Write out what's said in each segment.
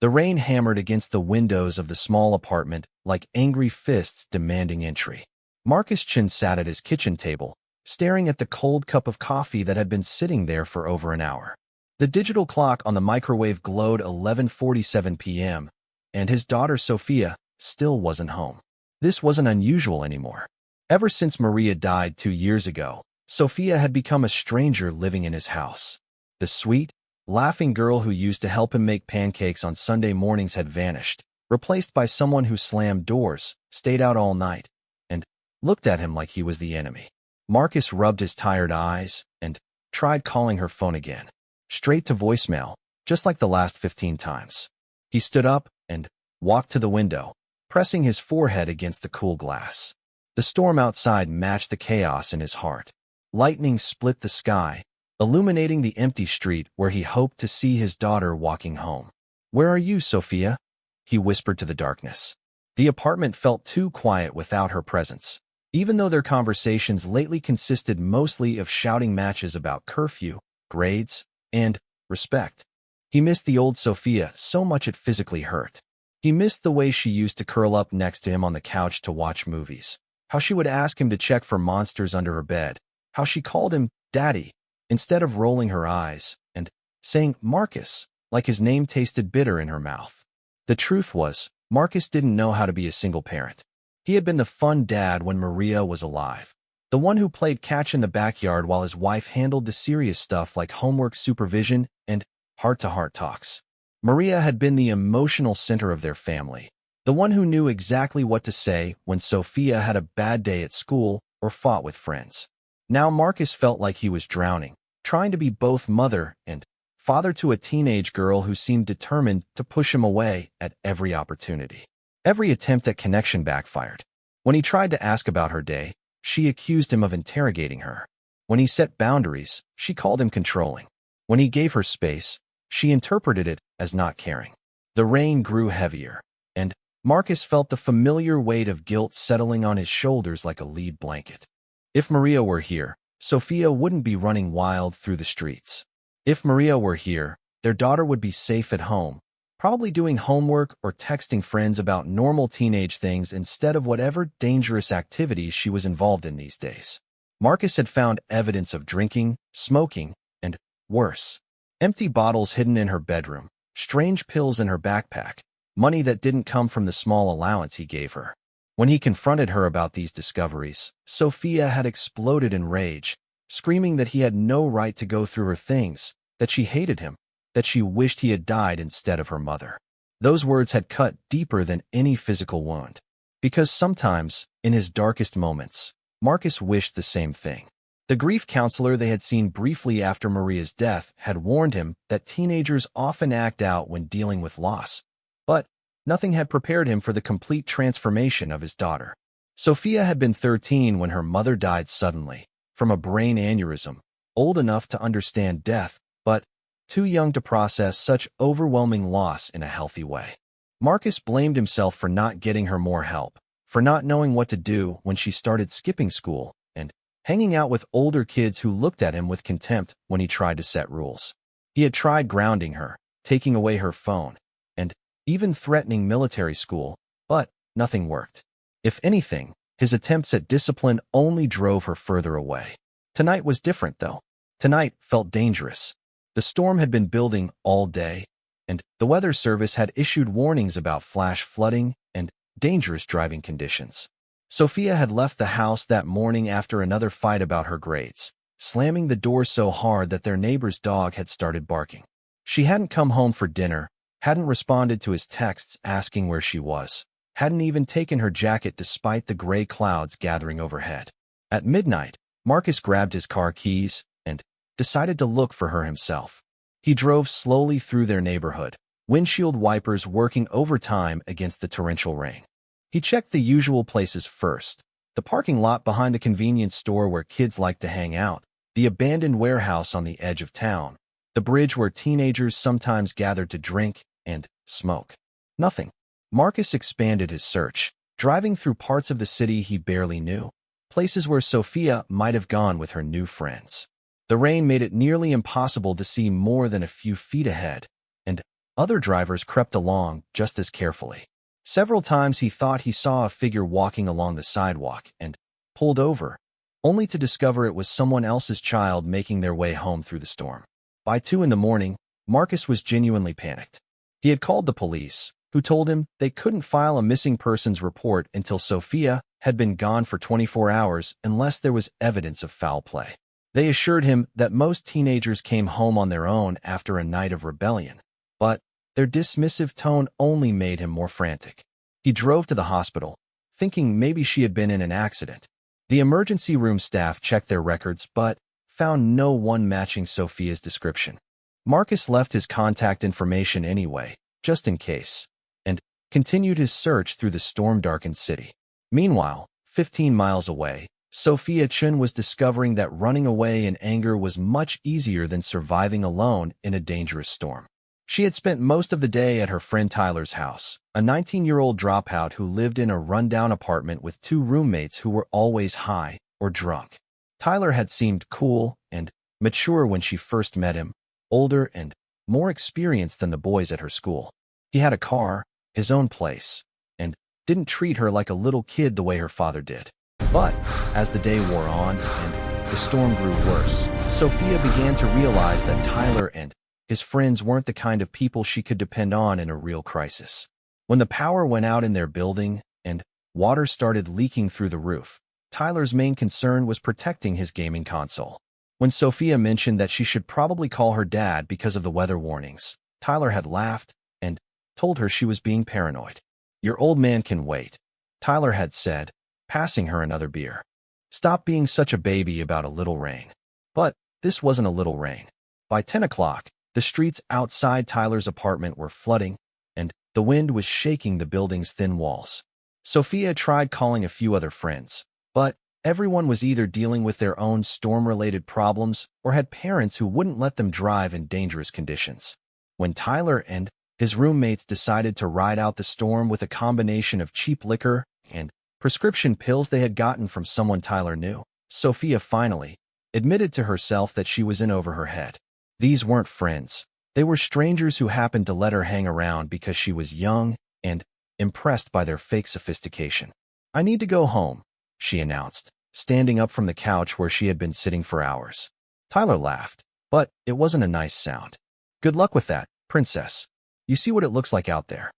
The rain hammered against the windows of the small apartment like angry fists demanding entry. Marcus Chin sat at his kitchen table, staring at the cold cup of coffee that had been sitting there for over an hour. The digital clock on the microwave glowed 11:47 p.m., and his daughter Sophia still wasn't home. This wasn't unusual anymore. Ever since Maria died 2 years ago, Sophia had become a stranger living in his house. The sweet, laughing girl who used to help him make pancakes on Sunday mornings had vanished, replaced by someone who slammed doors, stayed out all night, and looked at him like he was the enemy. Marcus rubbed his tired eyes and tried calling her phone again. Straight to voicemail, just like the last 15 times. He stood up and walked to the window, pressing his forehead against the cool glass. The storm outside matched the chaos in his heart. Lightning split the sky, illuminating the empty street where he hoped to see his daughter walking home. "Where are you, Sophia?" he whispered to the darkness. The apartment felt too quiet without her presence, even though their conversations lately consisted mostly of shouting matches about curfew, grades, and respect. He missed the old Sophia so much it physically hurt. He missed the way she used to curl up next to him on the couch to watch movies, how she would ask him to check for monsters under her bed, how she called him Daddy instead of rolling her eyes and saying Marcus like his name tasted bitter in her mouth. The truth was, Marcus didn't know how to be a single parent. He had been the fun dad when Maria was alive, the one who played catch in the backyard while his wife handled the serious stuff like homework supervision and heart-to-heart talks. Maria had been the emotional center of their family, the one who knew exactly what to say when Sophia had a bad day at school or fought with friends. Now Marcus felt like he was drowning, trying to be both mother and father to a teenage girl who seemed determined to push him away at every opportunity. Every attempt at connection backfired. When he tried to ask about her day, she accused him of interrogating her. When he set boundaries, she called him controlling. When he gave her space, she interpreted it as not caring. The rain grew heavier, and Marcus felt the familiar weight of guilt settling on his shoulders like a lead blanket. If Maria were here, Sophia wouldn't be running wild through the streets. If Maria were here, their daughter would be safe at home, probably doing homework or texting friends about normal teenage things instead of whatever dangerous activities she was involved in these days. Marcus had found evidence of drinking, smoking, and, worse, empty bottles hidden in her bedroom, strange pills in her backpack, money that didn't come from the small allowance he gave her. When he confronted her about these discoveries, Sophia had exploded in rage, screaming that he had no right to go through her things, that she hated him, that she wished he had died instead of her mother. Those words had cut deeper than any physical wound, because sometimes, in his darkest moments, Marcus wished the same thing. The grief counselor they had seen briefly after Maria's death had warned him that teenagers often act out when dealing with loss, but nothing had prepared him for the complete transformation of his daughter. Sophia had been 13 when her mother died suddenly, from a brain aneurysm, old enough to understand death, but too young to process such overwhelming loss in a healthy way. Marcus blamed himself for not getting her more help, for not knowing what to do when she started skipping school and hanging out with older kids who looked at him with contempt when he tried to set rules. He had tried grounding her, taking away her phone, and even threatening military school, but nothing worked. If anything, his attempts at discipline only drove her further away. Tonight was different, though. Tonight felt dangerous. The storm had been building all day, and the weather service had issued warnings about flash flooding and dangerous driving conditions. Sophia had left the house that morning after another fight about her grades, slamming the door so hard that their neighbor's dog had started barking. She hadn't come home for dinner, hadn't responded to his texts asking where she was, hadn't even taken her jacket despite the gray clouds gathering overhead. At midnight, Marcus grabbed his car keys and decided to look for her himself. He drove slowly through their neighborhood, windshield wipers working overtime against the torrential rain. He checked the usual places first: the parking lot behind the convenience store where kids like to hang out, the abandoned warehouse on the edge of town, the bridge where teenagers sometimes gathered to drink and smoke. Nothing. Marcus expanded his search, driving through parts of the city he barely knew, places where Sophia might have gone with her new friends. The rain made it nearly impossible to see more than a few feet ahead, and Other drivers crept along just as carefully. Several times he thought he saw a figure walking along the sidewalk and pulled over, only to discover it was someone else's child making their way home through the storm. By 2 in the morning, Marcus was genuinely panicked. He had called the police, who told him they couldn't file a missing persons report until Sophia had been gone for 24 hours unless there was evidence of foul play. They assured him that most teenagers came home on their own after a night of rebellion, but their dismissive tone only made him more frantic. He drove to the hospital, thinking maybe she had been in an accident. The emergency room staff checked their records but found no one matching Sophia's description. Marcus left his contact information anyway, just in case, and continued his search through the storm-darkened city. Meanwhile, 15 miles away, Sophia Chun was discovering that running away in anger was much easier than surviving alone in a dangerous storm. She had spent most of the day at her friend Tyler's house, a 19-year-old dropout who lived in a rundown apartment with 2 roommates who were always high or drunk. Tyler had seemed cool and mature when she first met him, older and more experienced than the boys at her school. He had a car, his own place, and didn't treat her like a little kid the way her father did. But as the day wore on and the storm grew worse, Sophia began to realize that Tyler and his friends weren't the kind of people she could depend on in a real crisis. When the power went out in their building and water started leaking through the roof, Tyler's main concern was protecting his gaming console. When Sophia mentioned that she should probably call her dad because of the weather warnings, Tyler had laughed and told her she was being paranoid. "Your old man can wait," Tyler had said, passing her another beer. "Stop being such a baby about a little rain." But this wasn't a little rain. By 10 o'clock, the streets outside Tyler's apartment were flooding, and the wind was shaking the building's thin walls. Sophia tried calling a few other friends, but everyone was either dealing with their own storm-related problems or had parents who wouldn't let them drive in dangerous conditions. When Tyler and his roommates decided to ride out the storm with a combination of cheap liquor and prescription pills they had gotten from someone Tyler knew, Sophia finally admitted to herself that she was in over her head. These weren't friends. They were strangers who happened to let her hang around because she was young and impressed by their fake sophistication. "I need to go home," she announced, standing up from the couch where she had been sitting for hours. Tyler laughed, but it wasn't a nice sound. "Good luck with that, princess. You see what it looks like out there."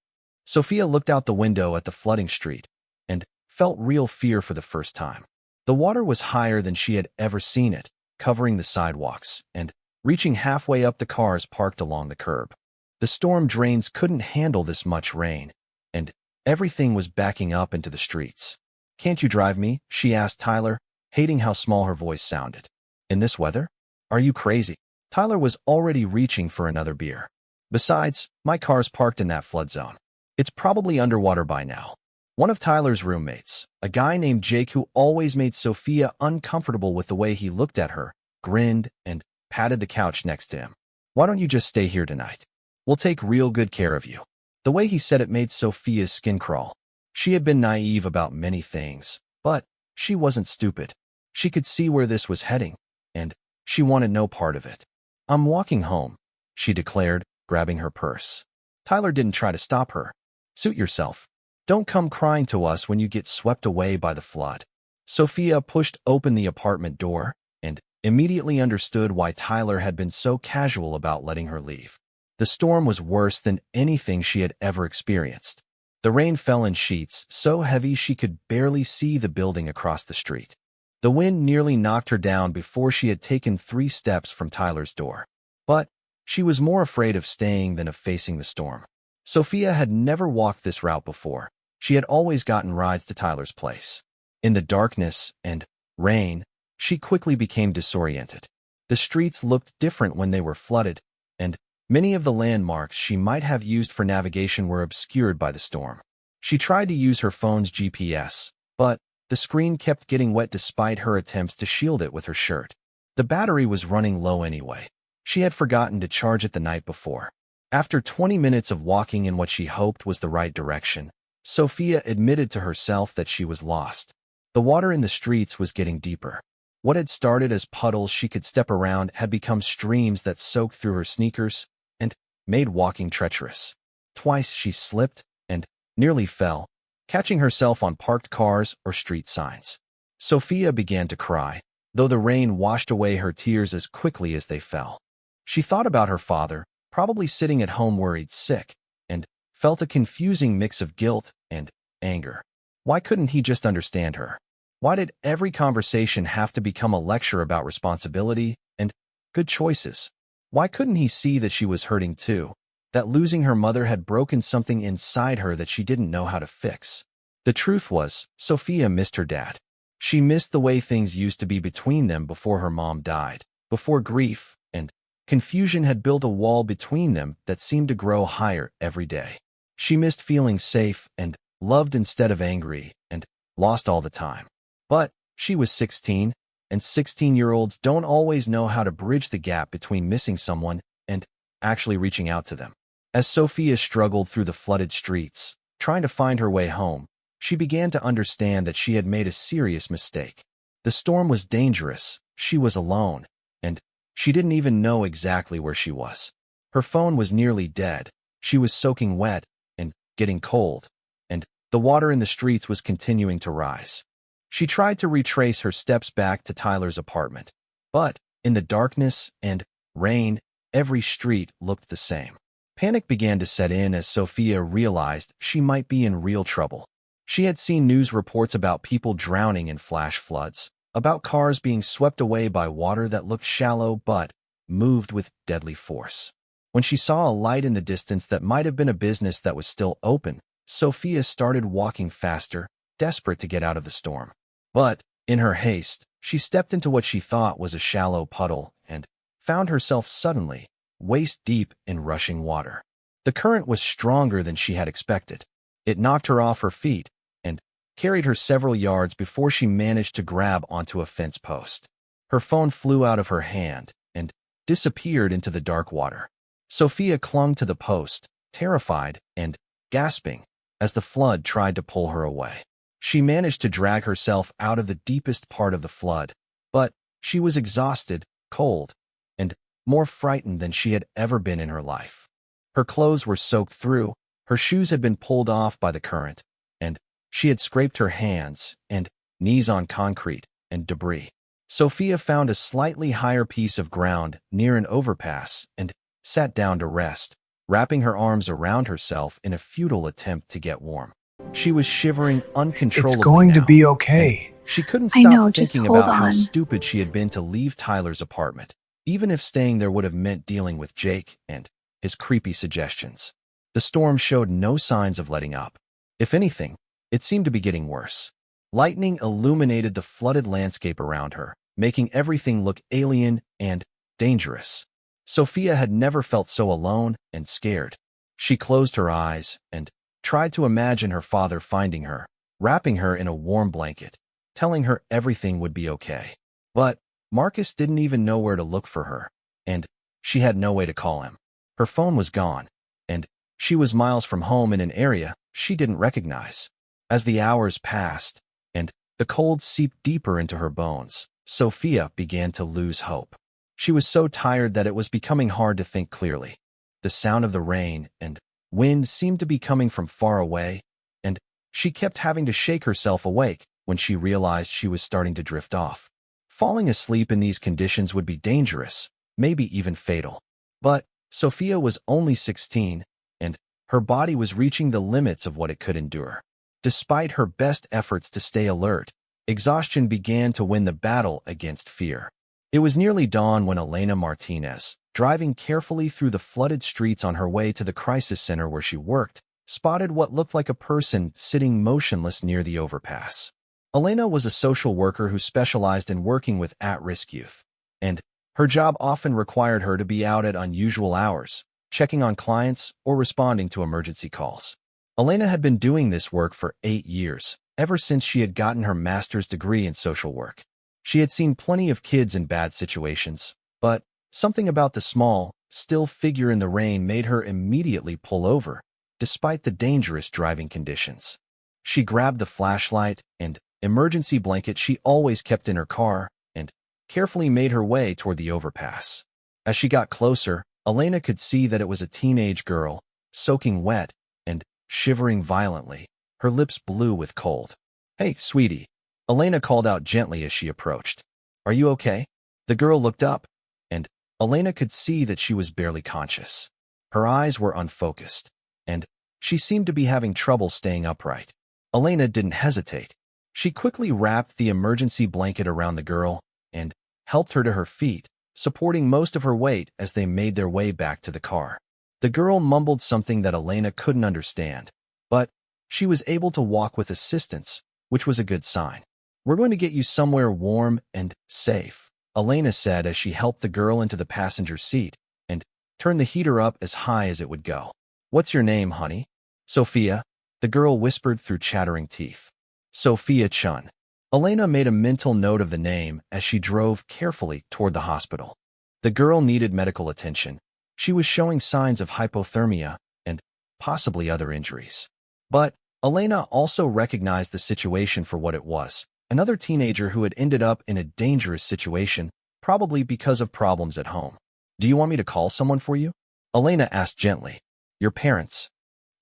Sophia looked out the window at the flooding street and felt real fear for the first time. The water was higher than she had ever seen it, covering the sidewalks and reaching halfway up the cars parked along the curb. The storm drains couldn't handle this much rain, and everything was backing up into the streets. "Can't you drive me?" she asked Tyler, hating how small her voice sounded. "In this weather? Are you crazy?" Tyler was already reaching for another beer. "Besides, my car's parked in that flood zone. It's probably underwater by now." One of Tyler's roommates, a guy named Jake who always made Sophia uncomfortable with the way he looked at her, grinned and patted the couch next to him. "Why don't you just stay here tonight? We'll take real good care of you." The way he said it made Sophia's skin crawl. She had been naive about many things, but she wasn't stupid. She could see where this was heading, and she wanted no part of it. "I'm walking home," she declared, grabbing her purse. Tyler didn't try to stop her. "Suit yourself. Don't come crying to us when you get swept away by the flood." Sophia pushed open the apartment door and immediately understood why Tyler had been so casual about letting her leave. The storm was worse than anything she had ever experienced. The rain fell in sheets, so heavy she could barely see the building across the street. The wind nearly knocked her down before she had taken 3 steps from Tyler's door. But she was more afraid of staying than of facing the storm. Sophia had never walked this route before. She had always gotten rides to Tyler's place. In the darkness and rain, she quickly became disoriented. The streets looked different when they were flooded, and many of the landmarks she might have used for navigation were obscured by the storm. She tried to use her phone's GPS, but the screen kept getting wet despite her attempts to shield it with her shirt. The battery was running low anyway. She had forgotten to charge it the night before. After 20 minutes of walking in what she hoped was the right direction, Sophia admitted to herself that she was lost. The water in the streets was getting deeper. What had started as puddles she could step around had become streams that soaked through her sneakers, and made walking treacherous. Twice she slipped and nearly fell, catching herself on parked cars or street signs. Sophia began to cry, though the rain washed away her tears as quickly as they fell. She thought about her father, probably sitting at home worried sick, and felt a confusing mix of guilt and anger. Why couldn't he just understand her? Why did every conversation have to become a lecture about responsibility and good choices? Why couldn't he see that she was hurting too, that losing her mother had broken something inside her that she didn't know how to fix? The truth was, Sophia missed her dad. She missed the way things used to be between them before her mom died, before grief and confusion had built a wall between them that seemed to grow higher every day. She missed feeling safe and loved instead of angry and lost all the time. But she was 16, and 16-year-olds don't always know how to bridge the gap between missing someone and actually reaching out to them. As Sophia struggled through the flooded streets, trying to find her way home, she began to understand that she had made a serious mistake. The storm was dangerous, she was alone, and she didn't even know exactly where she was. Her phone was nearly dead, she was soaking wet and getting cold, and the water in the streets was continuing to rise. She tried to retrace her steps back to Tyler's apartment, but in the darkness and rain, every street looked the same. Panic began to set in as Sophia realized she might be in real trouble. She had seen news reports about people drowning in flash floods, about cars being swept away by water that looked shallow but moved with deadly force. When she saw a light in the distance that might have been a business that was still open, Sophia started walking faster, desperate to get out of the storm. But, in her haste, she stepped into what she thought was a shallow puddle and found herself suddenly, waist-deep in rushing water. The current was stronger than she had expected. It knocked her off her feet and carried her several yards before she managed to grab onto a fence post. Her phone flew out of her hand and disappeared into the dark water. Sophia clung to the post, terrified and gasping, as the flood tried to pull her away. She managed to drag herself out of the deepest part of the flood, but she was exhausted, cold, and more frightened than she had ever been in her life. Her clothes were soaked through, her shoes had been pulled off by the current, and she had scraped her hands and knees on concrete and debris. Sophia found a slightly higher piece of ground near an overpass and sat down to rest, wrapping her arms around herself in a futile attempt to get warm. She was shivering uncontrollably It's going to now, be okay. and she couldn't I stop know, just thinking hold about how on. stupid she had been to leave Tyler's apartment, even if staying there would have meant dealing with Jake and his creepy suggestions. The storm showed no signs of letting up. If anything, it seemed to be getting worse. Lightning illuminated the flooded landscape around her, making everything look alien and dangerous. Sophia had never felt so alone and scared. She closed her eyes and tried to imagine her father finding her, wrapping her in a warm blanket, telling her everything would be okay. But Marcus didn't even know where to look for her, and she had no way to call him. Her phone was gone, and she was miles from home in an area she didn't recognize. As the hours passed, and the cold seeped deeper into her bones, Sophia began to lose hope. She was so tired that it was becoming hard to think clearly. The sound of the rain and wind seemed to be coming from far away, and she kept having to shake herself awake when she realized she was starting to drift off. Falling asleep in these conditions would be dangerous, maybe even fatal. But Sophia was only 16, and her body was reaching the limits of what it could endure. Despite her best efforts to stay alert, exhaustion began to win the battle against fear. It was nearly dawn when Elena Martinez, driving carefully through the flooded streets on her way to the crisis center where she worked, spotted what looked like a person sitting motionless near the overpass. Elena was a social worker who specialized in working with at-risk youth, and her job often required her to be out at unusual hours, checking on clients or responding to emergency calls. Elena had been doing this work for 8 years, ever since she had gotten her master's degree in social work. She had seen plenty of kids in bad situations, but something about the small, still figure in the rain made her immediately pull over, despite the dangerous driving conditions. She grabbed the flashlight and emergency blanket she always kept in her car and carefully made her way toward the overpass. As she got closer, Elena could see that it was a teenage girl, soaking wet and shivering violently, her lips blue with cold. "Hey, sweetie," Elena called out gently as she approached. "Are you okay?" The girl looked up, and Elena could see that she was barely conscious. Her eyes were unfocused, and she seemed to be having trouble staying upright. Elena didn't hesitate. She quickly wrapped the emergency blanket around the girl and helped her to her feet, supporting most of her weight as they made their way back to the car. The girl mumbled something that Elena couldn't understand, but she was able to walk with assistance, which was a good sign. "We're going to get you somewhere warm and safe," Elena said as she helped the girl into the passenger seat and turned the heater up as high as it would go. "What's your name, honey?" "Sophia," the girl whispered through chattering teeth. "Sophia Chun." Elena made a mental note of the name as she drove carefully toward the hospital. The girl needed medical attention. She was showing signs of hypothermia and possibly other injuries. But Elena also recognized the situation for what it was: another teenager who had ended up in a dangerous situation, probably because of problems at home. "Do you want me to call someone for you?" Elena asked gently. "Your parents?"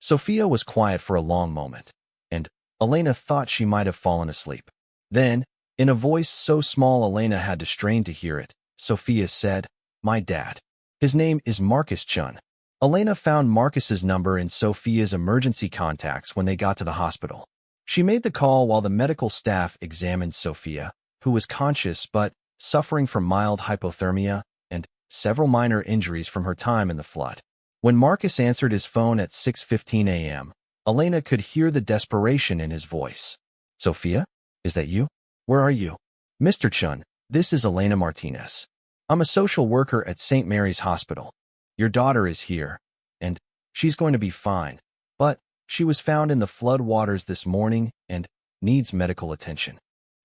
Sophia was quiet for a long moment, and Elena thought she might have fallen asleep. Then, in a voice so small Elena had to strain to hear it, Sophia said, "My dad. His name is Marcus Chun." Elena found Marcus's number in Sophia's emergency contacts when they got to the hospital. She made the call while the medical staff examined Sophia, who was conscious but suffering from mild hypothermia and several minor injuries from her time in the flood. When Marcus answered his phone at 6:15 a.m., Elena could hear the desperation in his voice. "Sophia? Is that you? Where are you?" "Mr. Chun, this is Elena Martinez. I'm a social worker at St. Mary's Hospital. Your daughter is here, and she's going to be fine, but she was found in the flood waters this morning and needs medical attention."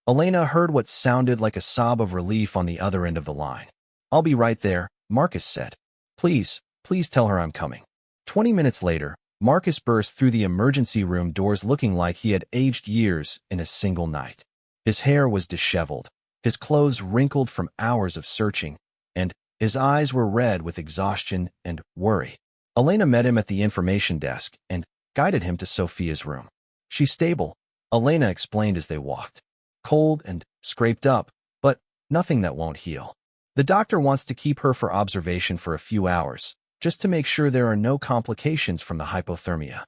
Elena heard what sounded like a sob of relief on the other end of the line. "I'll be right there," Marcus said. Please tell her I'm coming." 20 minutes later, Marcus burst through the emergency room doors looking like he had aged years in a single night. His hair was disheveled, his clothes wrinkled from hours of searching, and his eyes were red with exhaustion and worry. Elena met him at the information desk and guided him to Sophia's room. "She's stable," Elena explained as they walked. "Cold and scraped up, but nothing that won't heal. The doctor wants to keep her for observation for a few hours, just to make sure there are no complications from the hypothermia."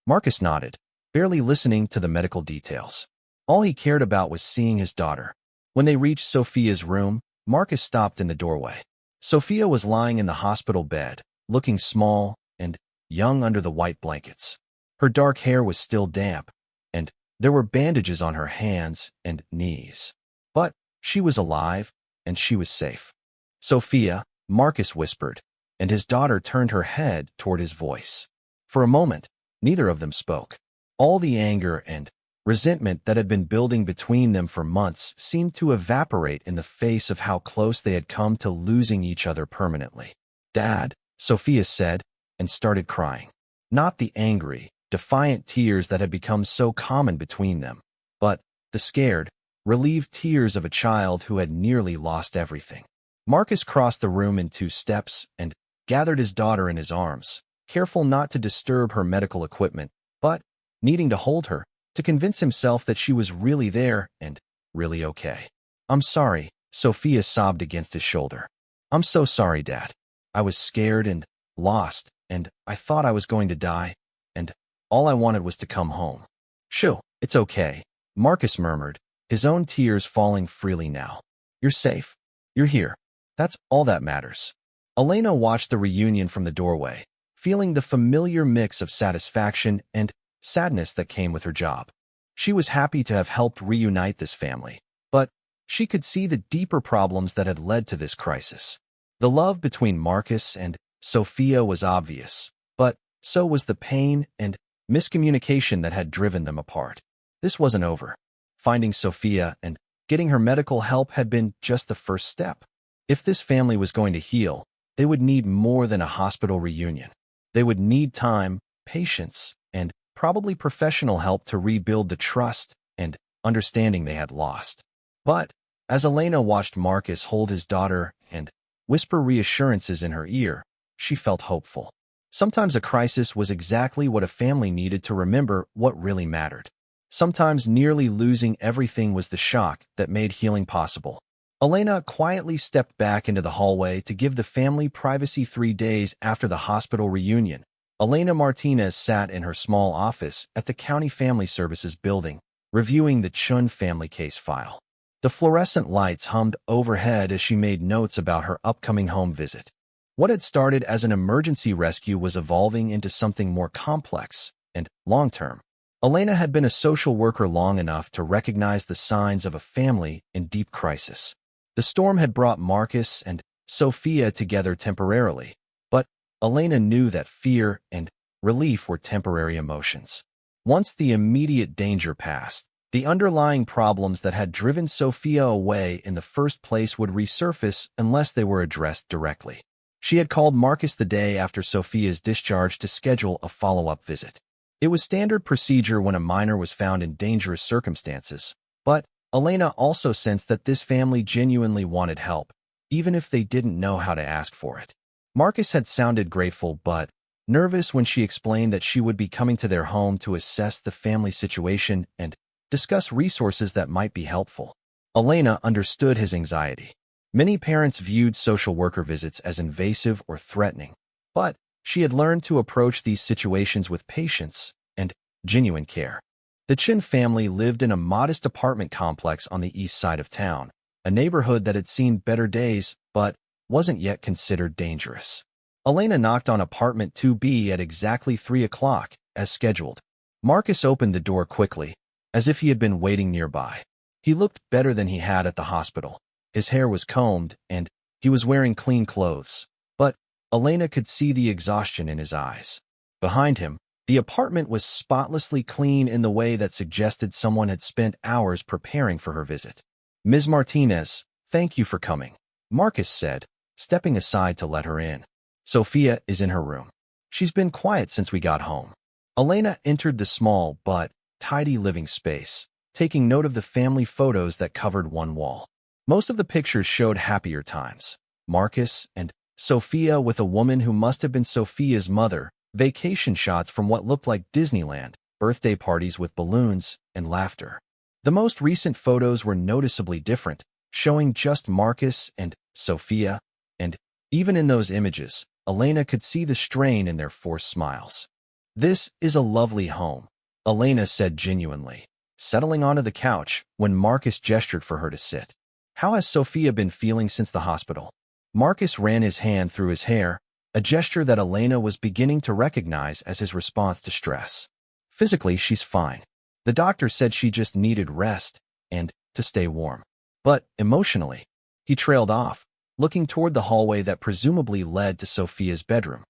Marcus nodded, barely listening to the medical details. All he cared about was seeing his daughter. When they reached Sophia's room, Marcus stopped in the doorway. Sophia was lying in the hospital bed, looking small and young under the white blankets. Her dark hair was still damp, and there were bandages on her hands and knees. But she was alive, and she was safe. "Sophia," Marcus whispered, and his daughter turned her head toward his voice. For a moment, neither of them spoke. All the anger and resentment that had been building between them for months seemed to evaporate in the face of how close they had come to losing each other permanently. "Dad," Sophia said, and started crying. Not the angry, defiant tears that had become so common between them, but the scared, relieved tears of a child who had nearly lost everything. Marcus crossed the room in 2 steps and gathered his daughter in his arms, careful not to disturb her medical equipment, but needing to hold her, to convince himself that she was really there and really okay. "I'm sorry," Sophia sobbed against his shoulder. "I'm so sorry, Dad. I was scared and lost, and I thought I was going to die, and all I wanted was to come home." "Shoo, it's okay," Marcus murmured, his own tears falling freely now. "You're safe. You're here. That's all that matters." Elena watched the reunion from the doorway, feeling the familiar mix of satisfaction and sadness that came with her job. She was happy to have helped reunite this family, but she could see the deeper problems that had led to this crisis. The love between Marcus and Sophia was obvious, but so was the pain and miscommunication that had driven them apart. This wasn't over. Finding Sophia and getting her medical help had been just the first step. If this family was going to heal, they would need more than a hospital reunion. They would need time, patience, and probably professional help to rebuild the trust and understanding they had lost. But as Elena watched Marcus hold his daughter and whisper reassurances in her ear, she felt hopeful. Sometimes a crisis was exactly what a family needed to remember what really mattered. Sometimes nearly losing everything was the shock that made healing possible. Elena quietly stepped back into the hallway to give the family privacy 3 days after the hospital reunion. Elena Martinez sat in her small office at the County Family Services building, reviewing the Chun family case file. The fluorescent lights hummed overhead as she made notes about her upcoming home visit. What had started as an emergency rescue was evolving into something more complex and long-term. Elena had been a social worker long enough to recognize the signs of a family in deep crisis. The storm had brought Marcus and Sophia together temporarily, but Elena knew that fear and relief were temporary emotions. Once the immediate danger passed, the underlying problems that had driven Sophia away in the first place would resurface unless they were addressed directly. She had called Marcus the day after Sophia's discharge to schedule a follow-up visit. It was standard procedure when a minor was found in dangerous circumstances, but Elena also sensed that this family genuinely wanted help, even if they didn't know how to ask for it. Marcus had sounded grateful but nervous when she explained that she would be coming to their home to assess the family situation and discuss resources that might be helpful. Elena understood his anxiety. Many parents viewed social worker visits as invasive or threatening, but she had learned to approach these situations with patience and genuine care. The Chin family lived in a modest apartment complex on the east side of town, a neighborhood that had seen better days but wasn't yet considered dangerous. Elena knocked on apartment 2B at exactly 3 o'clock, as scheduled. Marcus opened the door quickly, as if he had been waiting nearby. He looked better than he had at the hospital. His hair was combed, and he was wearing clean clothes, but Elena could see the exhaustion in his eyes. Behind him, the apartment was spotlessly clean in the way that suggested someone had spent hours preparing for her visit. "Ms. Martinez, thank you for coming," Marcus said, stepping aside to let her in. "Sophia is in her room. She's been quiet since we got home." Elena entered the small but tidy living space, taking note of the family photos that covered one wall. Most of the pictures showed happier times. Marcus and Sophia with a woman who must have been Sophia's mother, vacation shots from what looked like Disneyland, birthday parties with balloons and laughter. The most recent photos were noticeably different, showing just Marcus and Sophia, and even in those images, Elena could see the strain in their forced smiles. "This is a lovely home," Elena said genuinely, settling onto the couch when Marcus gestured for her to sit. "How has Sophia been feeling since the hospital?" Marcus ran his hand through his hair, a gesture that Elena was beginning to recognize as his response to stress. "Physically, she's fine. The doctor said she just needed rest and to stay warm. But emotionally," he trailed off, looking toward the hallway that presumably led to Sophia's bedroom.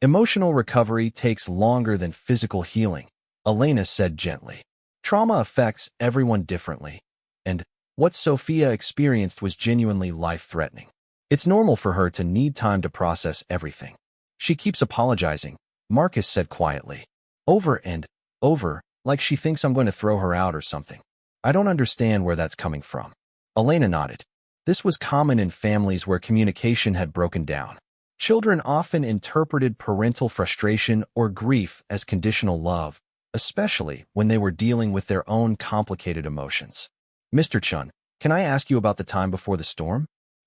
"Emotional recovery takes longer than physical healing," Elena said gently. "Trauma affects everyone differently, and what Sophia experienced was genuinely life-threatening. It's normal for her to need time to process everything. She keeps apologizing," Marcus said quietly. "Over and over, like she thinks I'm going to throw her out or something. I don't understand where that's coming from." Elena nodded. This was common in families where communication had broken down. Children often interpreted parental frustration or grief as conditional love, especially when they were dealing with their own complicated emotions. "Mr. Chun, can I ask you about the time before the storm?"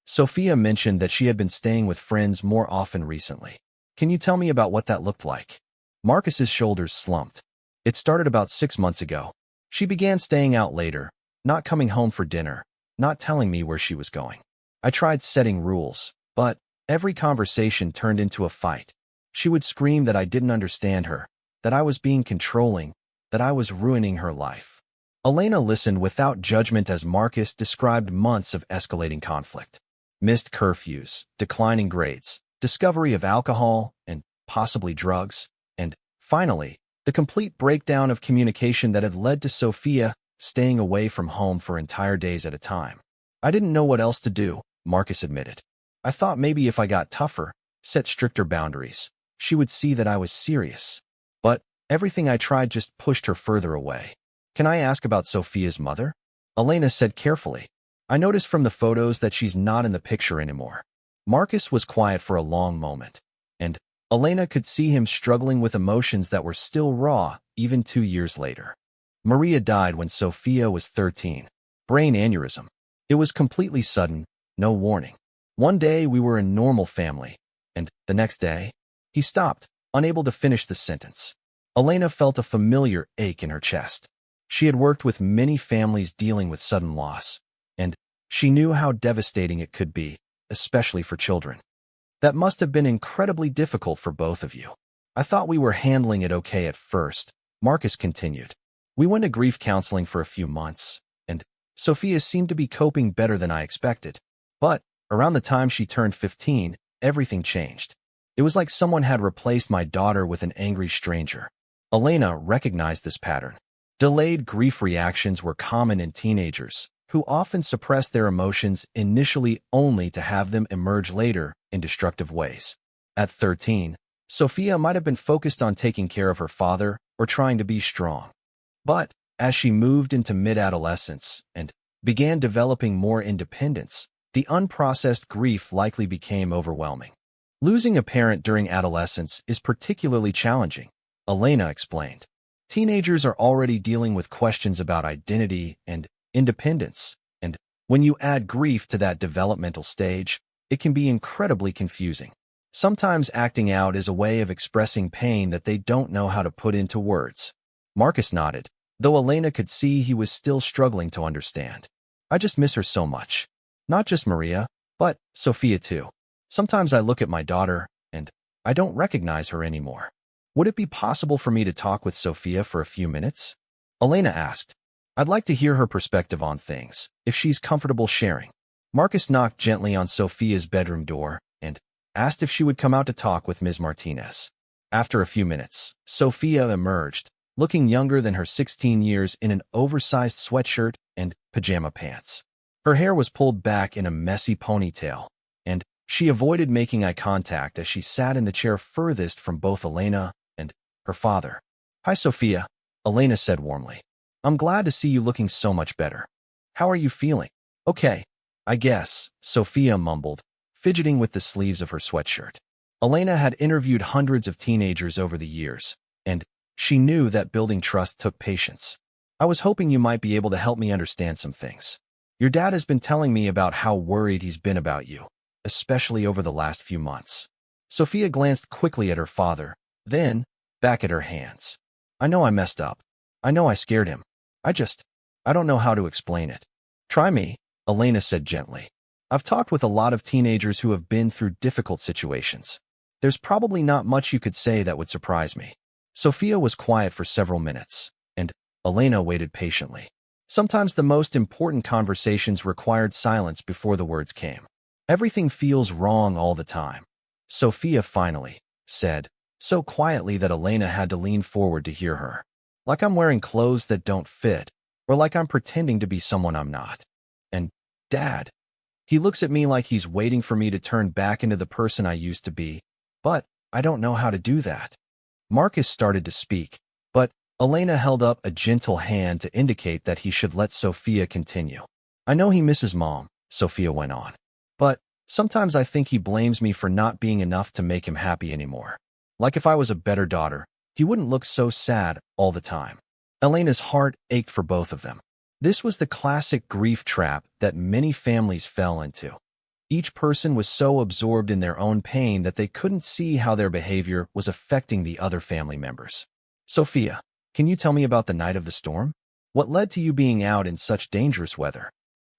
Sophia mentioned that she had been staying with friends more often recently. "Can you tell me about what that looked like?" Marcus's shoulders slumped. "It started about 6 months ago. She began staying out later, not coming home for dinner, not telling me where she was going. I tried setting rules, but every conversation turned into a fight. She would scream that I didn't understand her, that I was being controlling, that I was ruining her life." Elena listened without judgment as Marcus described months of escalating conflict. Missed curfews, declining grades, discovery of alcohol and possibly drugs, and finally, the complete breakdown of communication that had led to Sophia staying away from home for entire days at a time. "I didn't know what else to do," Marcus admitted. "I thought maybe if I got tougher, set stricter boundaries, she would see that I was serious. But everything I tried just pushed her further away." "Can I ask about Sophia's mother?" Elena said carefully. "I noticed from the photos that she's not in the picture anymore." Marcus was quiet for a long moment. and Elena could see him struggling with emotions that were still raw even 2 years later. Maria died when Sophia was 13. Brain aneurysm. It was completely sudden, no warning. One day we were a normal family, and the next day, he stopped, unable to finish the sentence. Elena felt a familiar ache in her chest. She had worked with many families dealing with sudden loss, and she knew how devastating it could be, especially for children. That must have been incredibly difficult for both of you. I thought we were handling it okay at first, Marcus continued. We went to grief counseling for a few months, and Sophia seemed to be coping better than I expected. But around the time she turned 15, everything changed. It was like someone had replaced my daughter with an angry stranger. Elena recognized this pattern. Delayed grief reactions were common in teenagers, who often suppress their emotions initially only to have them emerge later in destructive ways. At 13, Sophia might have been focused on taking care of her father or trying to be strong. But as she moved into mid-adolescence and began developing more independence, the unprocessed grief likely became overwhelming. Losing a parent during adolescence is particularly challenging, Elena explained. Teenagers are already dealing with questions about identity and independence, and when you add grief to that developmental stage, it can be incredibly confusing. Sometimes acting out is a way of expressing pain that they don't know how to put into words. Marcus nodded, though Elena could see he was still struggling to understand. I just miss her so much. Not just Maria, but Sophia too. Sometimes I look at my daughter, and I don't recognize her anymore. Would it be possible for me to talk with Sophia for a few minutes? Elena asked. I'd like to hear her perspective on things, if she's comfortable sharing. Marcus knocked gently on Sophia's bedroom door and asked if she would come out to talk with Ms. Martinez. After a few minutes, Sophia emerged, looking younger than her 16 years in an oversized sweatshirt and pajama pants. Her hair was pulled back in a messy ponytail, and she avoided making eye contact as she sat in the chair furthest from both Elena and her father. Hi, Sophia, Elena said warmly. I'm glad to see you looking so much better. How are you feeling? Okay, I guess, Sophia mumbled, fidgeting with the sleeves of her sweatshirt. Elena had interviewed hundreds of teenagers over the years, and she knew that building trust took patience. I was hoping you might be able to help me understand some things. Your dad has been telling me about how worried he's been about you, especially over the last few months. Sophia glanced quickly at her father, then back at her hands. I know I messed up. I know I scared him. I don't know how to explain it. Try me, Elena said gently. I've talked with a lot of teenagers who have been through difficult situations. There's probably not much you could say that would surprise me. Sophia was quiet for several minutes, and Elena waited patiently. Sometimes the most important conversations required silence before the words came. Everything feels wrong all the time, Sophia finally said, so quietly that Elena had to lean forward to hear her. Like I'm wearing clothes that don't fit, or like I'm pretending to be someone I'm not. And, Dad, he looks at me like he's waiting for me to turn back into the person I used to be, but I don't know how to do that. Marcus started to speak, but Elena held up a gentle hand to indicate that he should let Sophia continue. I know he misses Mom, Sophia went on, but sometimes I think he blames me for not being enough to make him happy anymore. Like if I was a better daughter, he wouldn't look so sad all the time. Elena's heart ached for both of them. This was the classic grief trap that many families fell into. Each person was so absorbed in their own pain that they couldn't see how their behavior was affecting the other family members. Sophia, can you tell me about the night of the storm? What led to you being out in such dangerous weather?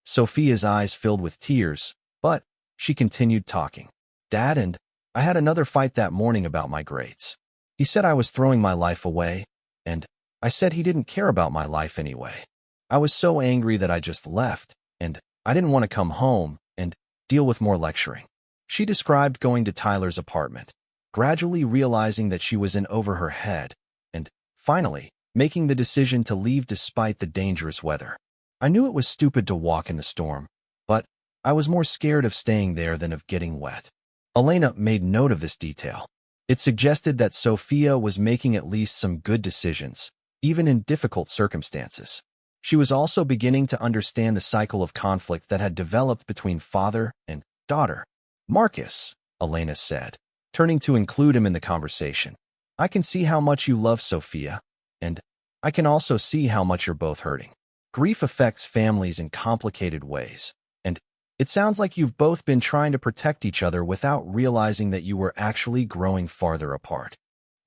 Sophia's eyes filled with tears, but she continued talking. Dad and I had another fight that morning about my grades. He said I was throwing my life away, and I said he didn't care about my life anyway. I was so angry that I just left, and I didn't want to come home and deal with more lecturing. She described going to Tyler's apartment, gradually realizing that she was in over her head, and finally making the decision to leave despite the dangerous weather. I knew it was stupid to walk in the storm, but I was more scared of staying there than of getting wet. Elena made note of this detail. It suggested that Sophia was making at least some good decisions, even in difficult circumstances. She was also beginning to understand the cycle of conflict that had developed between father and daughter. Marcus, Elena said, turning to include him in the conversation. I can see how much you love Sophia, and I can also see how much you're both hurting. Grief affects families in complicated ways, and it sounds like you've both been trying to protect each other without realizing that you were actually growing farther apart.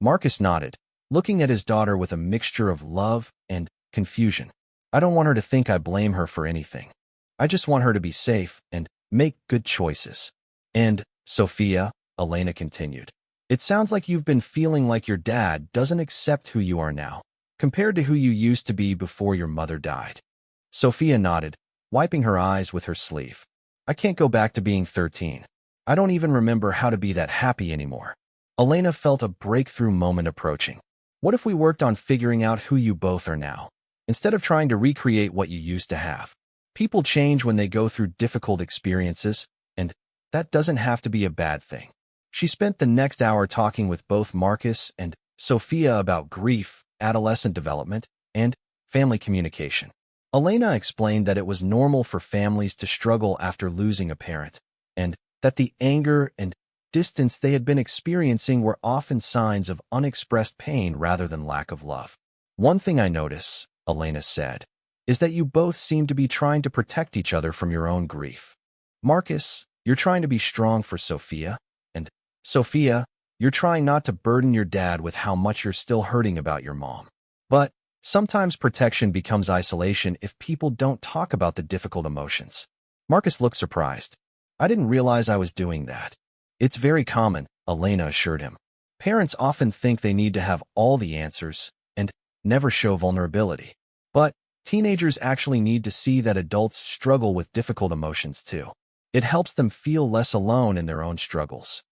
Marcus nodded, looking at his daughter with a mixture of love and confusion. I don't want her to think I blame her for anything. I just want her to be safe and make good choices. And, Sophia, Elena continued, it sounds like you've been feeling like your dad doesn't accept who you are now, compared to who you used to be before your mother died. Sophia nodded, wiping her eyes with her sleeve. I can't go back to being 13. I don't even remember how to be that happy anymore. Elena felt a breakthrough moment approaching. What if we worked on figuring out who you both are now, instead of trying to recreate what you used to have? People change when they go through difficult experiences, and that doesn't have to be a bad thing. She spent the next hour talking with both Marcus and Sophia about grief, adolescent development, and family communication. Elena explained that it was normal for families to struggle after losing a parent, and that the anger and distance they had been experiencing were often signs of unexpressed pain rather than lack of love. One thing I notice, Elena said, is that you both seem to be trying to protect each other from your own grief. Marcus, you're trying to be strong for Sophia, and Sophia, you're trying not to burden your dad with how much you're still hurting about your mom. But sometimes protection becomes isolation if people don't talk about the difficult emotions. Marcus looked surprised. I didn't realize I was doing that. It's very common, Elena assured him. Parents often think they need to have all the answers and never show vulnerability. But teenagers actually need to see that adults struggle with difficult emotions too. It helps them feel less alone in their own struggles.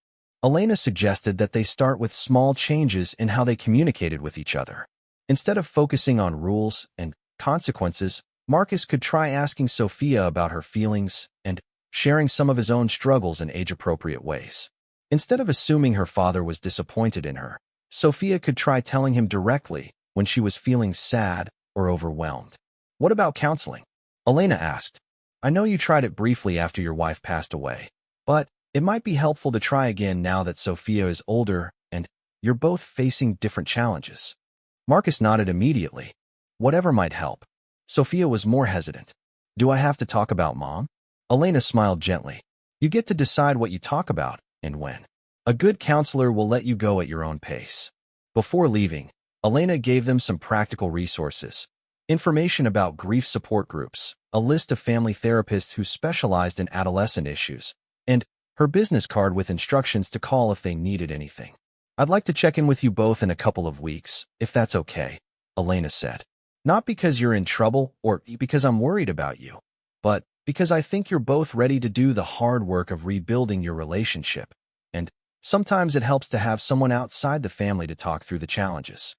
Elena suggested that they start with small changes in how they communicated with each other. Instead of focusing on rules and consequences, Marcus could try asking Sophia about her feelings and sharing some of his own struggles in age-appropriate ways. Instead of assuming her father was disappointed in her, Sophia could try telling him directly when she was feeling sad or overwhelmed. What about counseling? Elena asked. I know you tried it briefly after your wife passed away, but it might be helpful to try again now that Sophia is older and you're both facing different challenges. Marcus nodded immediately. Whatever might help. Sophia was more hesitant. Do I have to talk about Mom? Elena smiled gently. You get to decide what you talk about and when. A good counselor will let you go at your own pace. Before leaving, Elena gave them some practical resources. Information about grief support groups, a list of family therapists who specialized in adolescent issues, and her business card with instructions to call if they needed anything. I'd like to check in with you both in a couple of weeks, if that's okay, Elena said. Not because you're in trouble or because I'm worried about you, but because I think you're both ready to do the hard work of rebuilding your relationship, and sometimes it helps to have someone outside the family to talk through the challenges.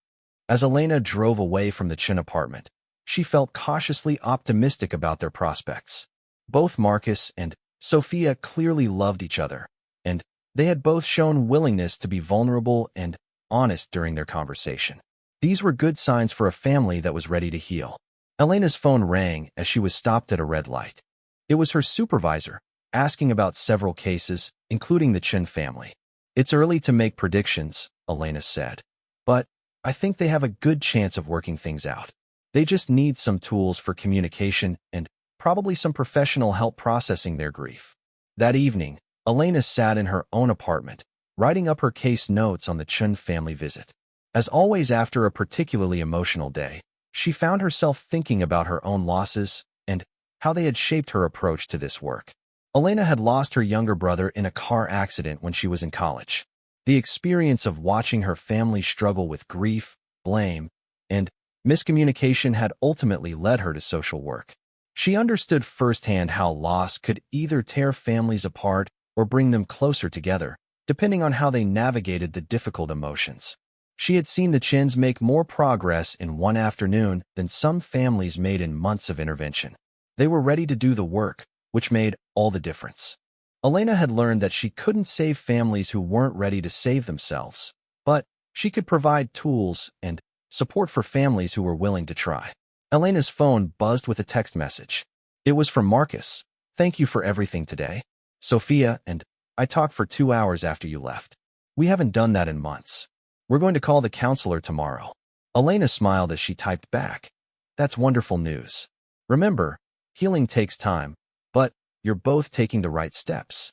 As Elena drove away from the Chin apartment, she felt cautiously optimistic about their prospects. Both Marcus and Sophia clearly loved each other, and they had both shown willingness to be vulnerable and honest during their conversation. These were good signs for a family that was ready to heal. Elena's phone rang as she was stopped at a red light. It was her supervisor, asking about several cases, including the Chin family. It's early to make predictions, Elena said, but I think they have a good chance of working things out. They just need some tools for communication and probably some professional help processing their grief. That evening, Elena sat in her own apartment, writing up her case notes on the Chun family visit. As always after a particularly emotional day, she found herself thinking about her own losses and how they had shaped her approach to this work. Elena had lost her younger brother in a car accident when she was in college. The experience of watching her family struggle with grief, blame, and miscommunication had ultimately led her to social work. She understood firsthand how loss could either tear families apart or bring them closer together, depending on how they navigated the difficult emotions. She had seen the Chins make more progress in one afternoon than some families made in months of intervention. They were ready to do the work, which made all the difference. Elena had learned that she couldn't save families who weren't ready to save themselves, but she could provide tools and support for families who were willing to try. Elena's phone buzzed with a text message. It was from Marcus. Thank you for everything today. Sophia and I talked for 2 hours after you left. We haven't done that in months. We're going to call the counselor tomorrow. Elena smiled as she typed back. That's wonderful news. Remember, healing takes time, but you're both taking the right steps.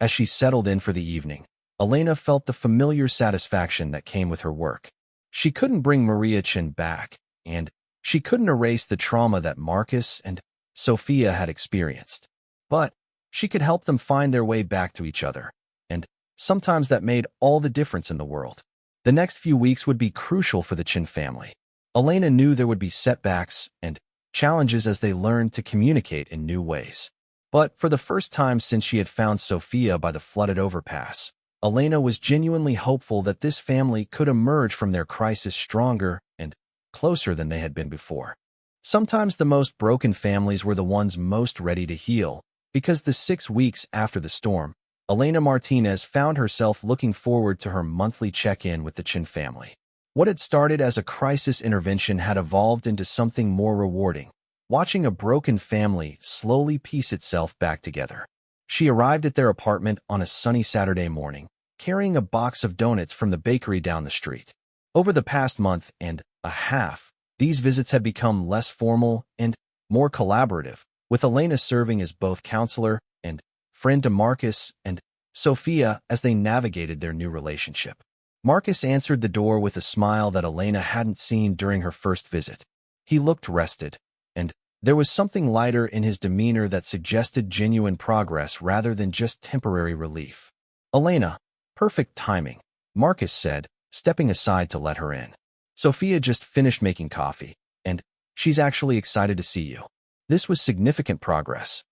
As she settled in for the evening, Elena felt the familiar satisfaction that came with her work. She couldn't bring Maria Chin back, and she couldn't erase the trauma that Marcus and Sophia had experienced. But she could help them find their way back to each other, and sometimes that made all the difference in the world. The next few weeks would be crucial for the Chin family. Elena knew there would be setbacks and challenges as they learned to communicate in new ways. But for the first time since she had found Sophia by the flooded overpass, Elena was genuinely hopeful that this family could emerge from their crisis stronger and closer than they had been before. Sometimes the most broken families were the ones most ready to heal, because the 6 weeks after the storm, Elena Martinez found herself looking forward to her monthly check-in with the Chin family. What had started as a crisis intervention had evolved into something more rewarding, watching a broken family slowly piece itself back together. She arrived at their apartment on a sunny Saturday morning, carrying a box of donuts from the bakery down the street. Over the past month and a half, these visits had become less formal and more collaborative, with Elena serving as both counselor and friend to Marcus and Sophia as they navigated their new relationship. Marcus answered the door with a smile that Elena hadn't seen during her first visit. He looked rested, and there was something lighter in his demeanor that suggested genuine progress rather than just temporary relief. Elena, perfect timing, Marcus said, stepping aside to let her in. Sophia just finished making coffee, and she's actually excited to see you. This was significant progress.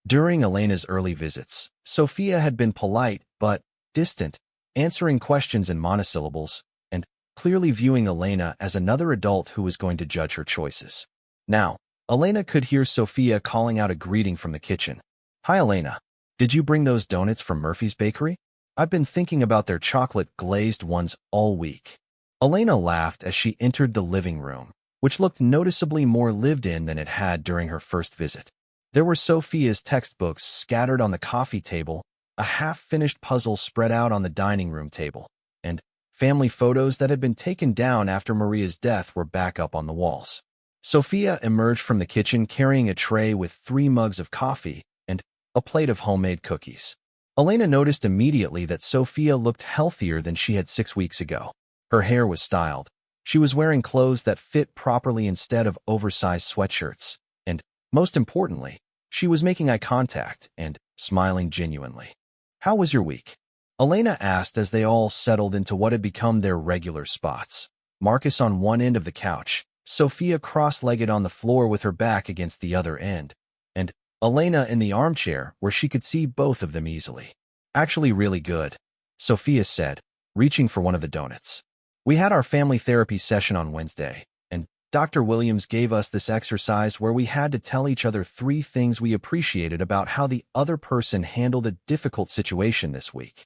During Elena's early visits, Sophia had been polite but distant, answering questions in monosyllables, and clearly viewing Elena as another adult who was going to judge her choices. Now, Elena could hear Sophia calling out a greeting from the kitchen. Hi, Elena. Did you bring those donuts from Murphy's Bakery? I've been thinking about their chocolate-glazed ones all week. Elena laughed as she entered the living room, which looked noticeably more lived in than it had during her first visit. There were Sophia's textbooks scattered on the coffee table, a half-finished puzzle spread out on the dining room table, and family photos that had been taken down after Maria's death were back up on the walls. Sophia emerged from the kitchen carrying a tray with 3 mugs of coffee and a plate of homemade cookies. Elena noticed immediately that Sophia looked healthier than she had 6 weeks ago. Her hair was styled. She was wearing clothes that fit properly instead of oversized sweatshirts, and most importantly, she was making eye contact and smiling genuinely. How was your week? Elena asked as they all settled into what had become their regular spots. Marcus on one end of the couch, Sophia cross-legged on the floor with her back against the other end, and Elena in the armchair where she could see both of them easily. Actually really good, Sophia said, reaching for one of the donuts. We had our family therapy session on Wednesday, and Dr. Williams gave us this exercise where we had to tell each other 3 things we appreciated about how the other person handled a difficult situation this week.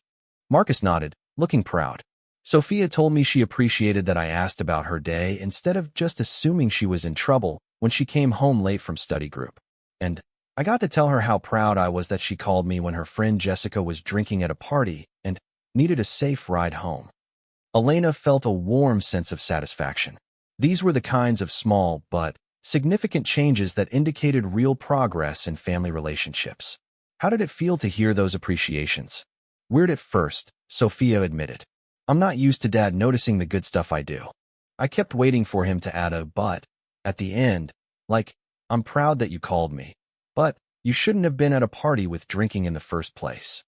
Marcus nodded, looking proud. Sophia told me she appreciated that I asked about her day instead of just assuming she was in trouble when she came home late from study group. And I got to tell her how proud I was that she called me when her friend Jessica was drinking at a party and needed a safe ride home. Elena felt a warm sense of satisfaction. These were the kinds of small but significant changes that indicated real progress in family relationships. How did it feel to hear those appreciations? Weird at first, Sophia admitted. I'm not used to Dad noticing the good stuff I do. I kept waiting for him to add a but at the end, like, I'm proud that you called me, but you shouldn't have been at a party with drinking in the first place.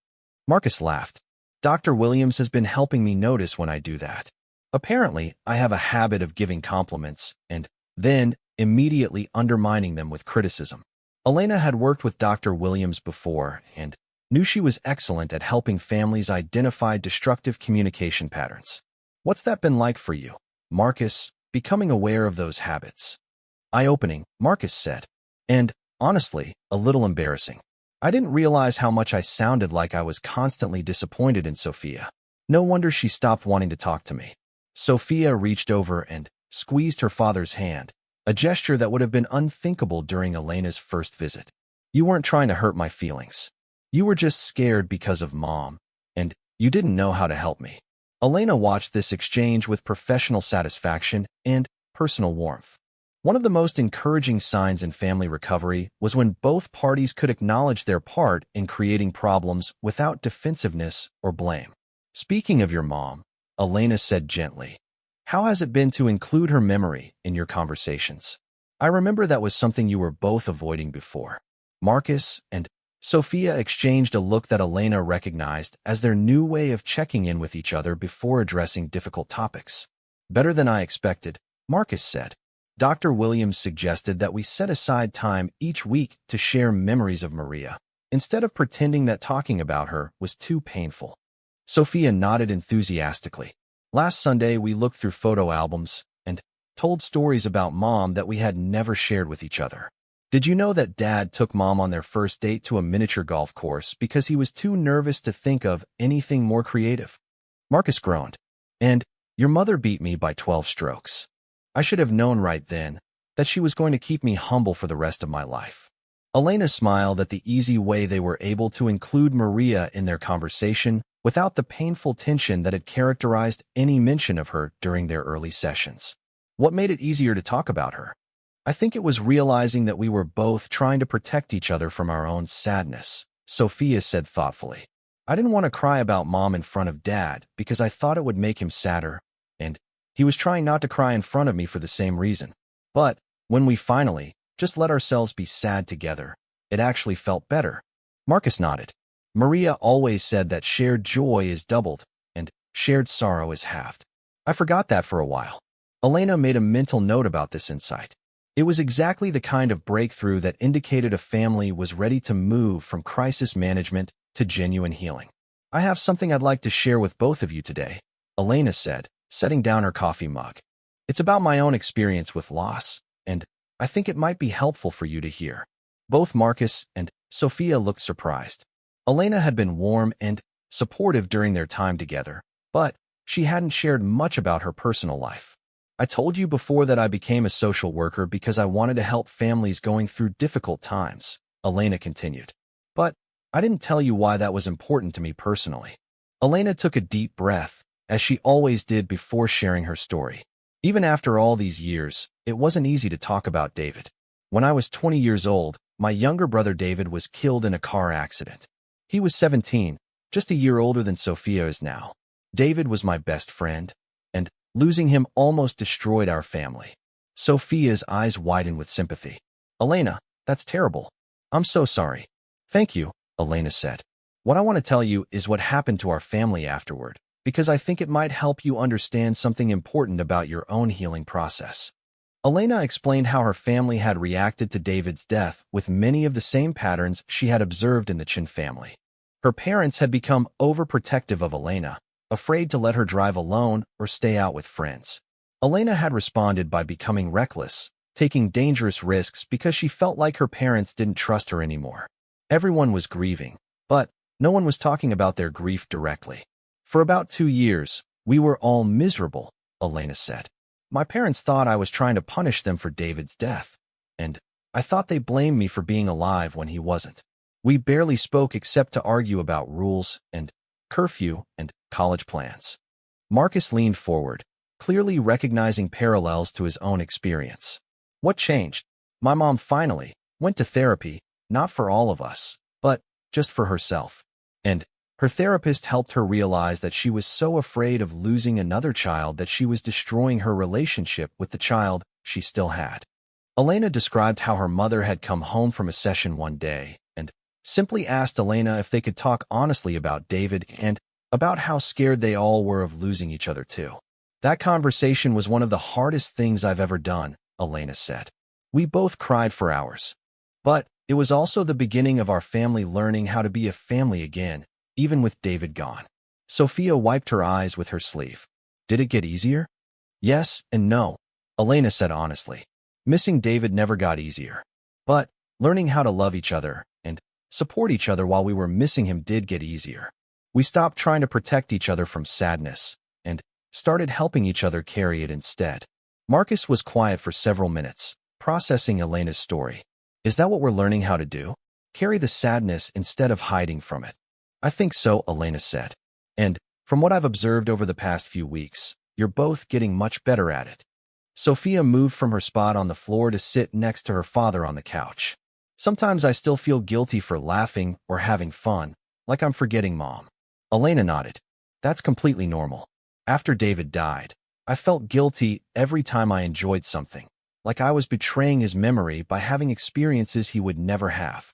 Marcus laughed. Dr. Williams has been helping me notice when I do that. Apparently, I have a habit of giving compliments and then immediately undermining them with criticism. Elena had worked with Dr. Williams before and knew she was excellent at helping families identify destructive communication patterns. What's that been like for you, Marcus, becoming aware of those habits? Eye-opening, Marcus said. And, honestly, a little embarrassing. I didn't realize how much I sounded like I was constantly disappointed in Sophia. No wonder she stopped wanting to talk to me. Sophia reached over and squeezed her father's hand, a gesture that would have been unthinkable during Elena's first visit. You weren't trying to hurt my feelings. You were just scared because of Mom, and you didn't know how to help me. Elena watched this exchange with professional satisfaction and personal warmth. One of the most encouraging signs in family recovery was when both parties could acknowledge their part in creating problems without defensiveness or blame. Speaking of your mom, Elena said gently, how has it been to include her memory in your conversations? I remember that was something you were both avoiding before. Marcus and Sophia exchanged a look that Elena recognized as their new way of checking in with each other before addressing difficult topics. Better than I expected, Marcus said. Dr. Williams suggested that we set aside time each week to share memories of Maria, instead of pretending that talking about her was too painful. Sophia nodded enthusiastically. Last Sunday, we looked through photo albums and told stories about Mom that we had never shared with each other. Did you know that Dad took Mom on their first date to a miniature golf course because he was too nervous to think of anything more creative? Marcus groaned. And your mother beat me by 12 strokes. I should have known right then that she was going to keep me humble for the rest of my life. Elena smiled at the easy way they were able to include Maria in their conversation without the painful tension that had characterized any mention of her during their early sessions. What made it easier to talk about her? I think it was realizing that we were both trying to protect each other from our own sadness, Sophia said thoughtfully. I didn't want to cry about Mom in front of Dad because I thought it would make him sadder, and he was trying not to cry in front of me for the same reason. But when we finally just let ourselves be sad together, it actually felt better. Marcus nodded. Maria always said that shared joy is doubled and shared sorrow is halved. I forgot that for a while. Elena made a mental note about this insight. It was exactly the kind of breakthrough that indicated a family was ready to move from crisis management to genuine healing. I have something I'd like to share with both of you today, Elena said, setting down her coffee mug. It's about my own experience with loss, and I think it might be helpful for you to hear. Both Marcus and Sophia looked surprised. Elena had been warm and supportive during their time together, but she hadn't shared much about her personal life. I told you before that I became a social worker because I wanted to help families going through difficult times, Elena continued. But I didn't tell you why that was important to me personally. Elena took a deep breath, as she always did before sharing her story. Even after all these years, it wasn't easy to talk about David. When I was 20 years old, my younger brother David was killed in a car accident. He was 17, just a year older than Sophia is now. David was my best friend, and losing him almost destroyed our family. Sophia's eyes widened with sympathy. Elena, that's terrible. I'm so sorry. Thank you, Elena said. What I want to tell you is what happened to our family afterward, because I think it might help you understand something important about your own healing process. Elena explained how her family had reacted to David's death with many of the same patterns she had observed in the Chin family. Her parents had become overprotective of Elena, afraid to let her drive alone or stay out with friends. Elena had responded by becoming reckless, taking dangerous risks because she felt like her parents didn't trust her anymore. Everyone was grieving, but no one was talking about their grief directly. For about 2 years, we were all miserable, Elena said. My parents thought I was trying to punish them for David's death, and I thought they blamed me for being alive when he wasn't. We barely spoke except to argue about rules and curfew and college plans. Marcus leaned forward, clearly recognizing parallels to his own experience. What changed? My mom finally went to therapy, not for all of us, but just for herself. And her therapist helped her realize that she was so afraid of losing another child that she was destroying her relationship with the child she still had. Elena described how her mother had come home from a session one day and simply asked Elena if they could talk honestly about David and about how scared they all were of losing each other too. That conversation was one of the hardest things I've ever done, Elena said. We both cried for hours. But it was also the beginning of our family learning how to be a family again, even with David gone. Sophia wiped her eyes with her sleeve. Did it get easier? Yes and no, Elena said honestly. Missing David never got easier. But learning how to love each other and support each other while we were missing him did get easier. We stopped trying to protect each other from sadness and started helping each other carry it instead. Marcus was quiet for several minutes, processing Elena's story. Is that what we're learning how to do? Carry the sadness instead of hiding from it. I think so, Elena said. And From what I've observed over the past few weeks, you're both getting much better at it. Sophia moved from her spot on the floor to sit next to her father on the couch. Sometimes I still feel guilty for laughing or having fun, like I'm forgetting Mom. Elena nodded. That's completely normal. After David died, I felt guilty every time I enjoyed something, like I was betraying his memory by having experiences he would never have.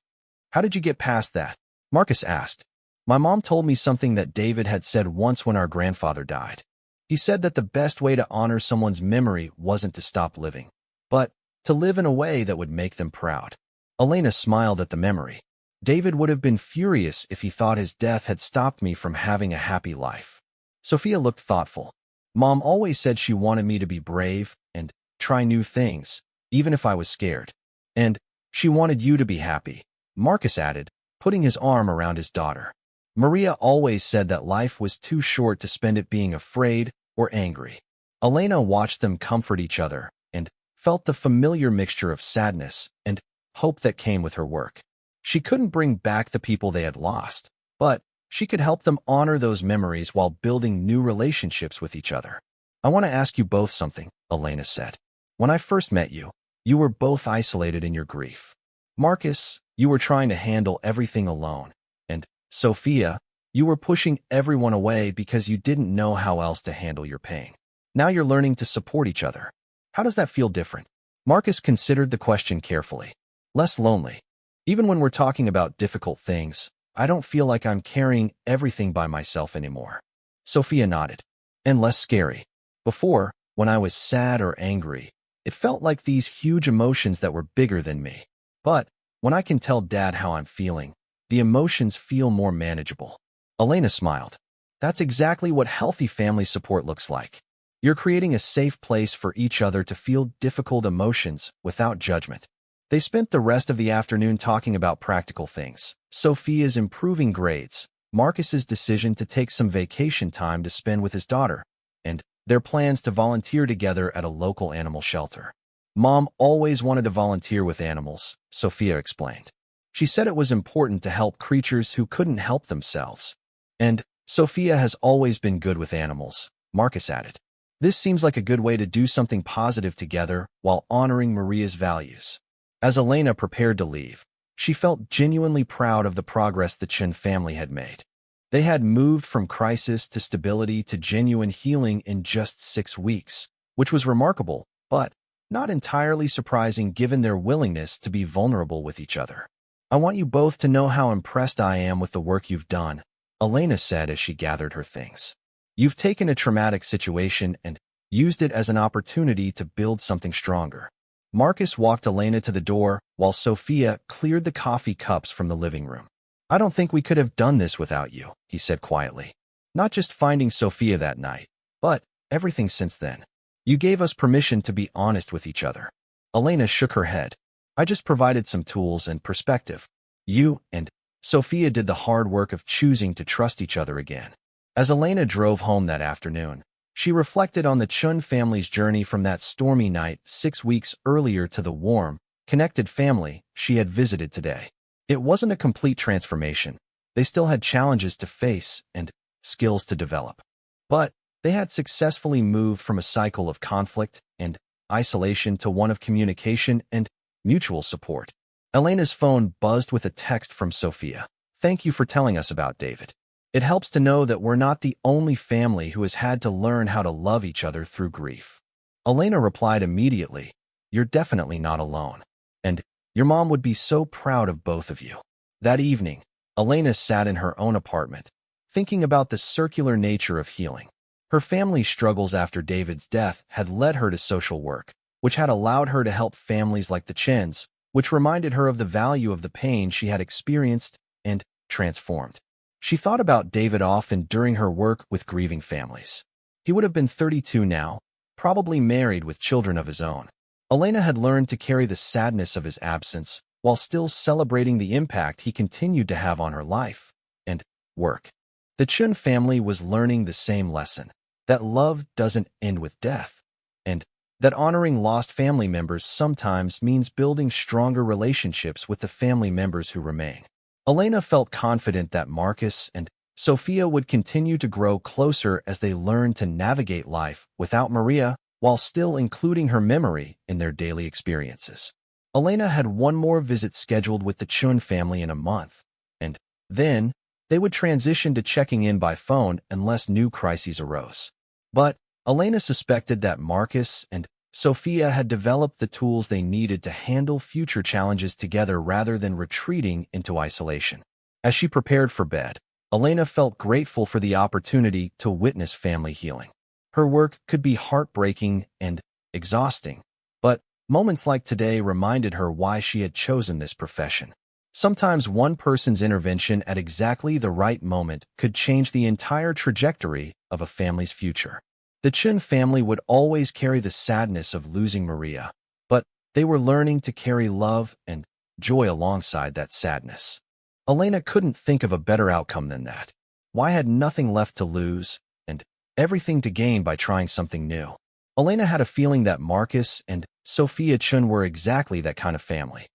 How did you get past that? Marcus asked. My mom told me something that David had said once when our grandfather died. He said that the best way to honor someone's memory wasn't to stop living, but to live in a way that would make them proud. Elena smiled at the memory. David would have been furious if he thought his death had stopped me from having a happy life. Sophia looked thoughtful. Mom always said she wanted me to be brave and try new things, even if I was scared. And she wanted you to be happy, Marcus added, putting his arm around his daughter. Maria always said that life was too short to spend it being afraid or angry. Elena watched them comfort each other and felt the familiar mixture of sadness and hope that came with her work. She couldn't bring back the people they had lost, but she could help them honor those memories while building new relationships with each other. I want to ask you both something, Elena said. When I first met you, you were both isolated in your grief. Marcus, you were trying to handle everything alone, and Sophia, you were pushing everyone away because you didn't know how else to handle your pain. Now you're learning to support each other. How does that feel different? Marcus considered the question carefully. Less lonely. Even when we're talking about difficult things, I don't feel like I'm carrying everything by myself anymore. Sophia nodded. And less scary. Before, when I was sad or angry, it felt like these huge emotions that were bigger than me. But when I can tell Dad how I'm feeling, the emotions feel more manageable. Elena smiled. That's exactly what healthy family support looks like. You're creating a safe place for each other to feel difficult emotions without judgment. They spent the rest of the afternoon talking about practical things. Sophia's improving grades, Marcus's decision to take some vacation time to spend with his daughter, and their plans to volunteer together at a local animal shelter. Mom always wanted to volunteer with animals, Sophia explained. She said it was important to help creatures who couldn't help themselves. And Sophia has always been good with animals, Marcus added. This seems like a good way to do something positive together while honoring Maria's values. As Elena prepared to leave, she felt genuinely proud of the progress the Chen family had made. They had moved from crisis to stability to genuine healing in just 6 weeks, which was remarkable, but not entirely surprising given their willingness to be vulnerable with each other. I want you both to know how impressed I am with the work you've done, Elena said as she gathered her things. You've taken a traumatic situation and used it as an opportunity to build something stronger. Marcus walked Elena to the door while Sophia cleared the coffee cups from the living room. I don't think we could have done this without you, he said quietly. Not just finding Sophia that night, but everything since then. You gave us permission to be honest with each other. Elena shook her head. I just provided some tools and perspective. You and Sophia did the hard work of choosing to trust each other again. As Elena drove home that afternoon, she reflected on the Chun family's journey from that stormy night 6 weeks earlier to the warm, connected family she had visited today. It wasn't a complete transformation. They still had challenges to face and skills to develop. But they had successfully moved from a cycle of conflict and isolation to one of communication and mutual support. Elena's phone buzzed with a text from Sophia. Thank you for telling us about David. It helps to know that we're not the only family who has had to learn how to love each other through grief. Elena replied immediately, You're definitely not alone. And your mom would be so proud of both of you. That evening, Elena sat in her own apartment, thinking about the circular nature of healing. Her family's struggles after David's death had led her to social work, which had allowed her to help families like the Chens, which reminded her of the value of the pain she had experienced and transformed. She thought about David often during her work with grieving families. He would have been 32 now, probably married with children of his own. Elena had learned to carry the sadness of his absence while still celebrating the impact he continued to have on her life and work. The Chun family was learning the same lesson, that love doesn't end with death, and that honoring lost family members sometimes means building stronger relationships with the family members who remain. Elena felt confident that Marcus and Sophia would continue to grow closer as they learned to navigate life without Maria, while still including her memory in their daily experiences. Elena had one more visit scheduled with the Chun family in a month, and then they would transition to checking in by phone unless new crises arose. But Elena suspected that Marcus and Sophia had developed the tools they needed to handle future challenges together rather than retreating into isolation. As she prepared for bed, Elena felt grateful for the opportunity to witness family healing. Her work could be heartbreaking and exhausting, but moments like today reminded her why she had chosen this profession. Sometimes one person's intervention at exactly the right moment could change the entire trajectory of a family's future. The Chun family would always carry the sadness of losing Maria, but they were learning to carry love and joy alongside that sadness. Elena couldn't think of a better outcome than that. Why had nothing left to lose and everything to gain by trying something new? Elena had a feeling that Marcus and Sophia Chun were exactly that kind of family.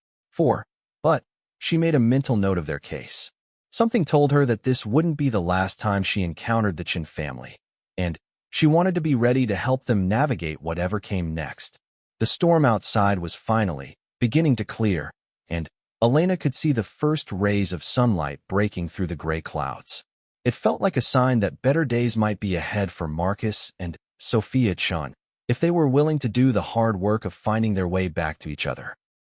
But she made a mental note of their case. Something told her that this wouldn't be the last time she encountered the Chun family, and she wanted to be ready to help them navigate whatever came next. The storm outside was finally beginning to clear, and Elena could see the first rays of sunlight breaking through the gray clouds. It felt like a sign that better days might be ahead for Marcus and Sophia Chun, if they were willing to do the hard work of finding their way back to each other.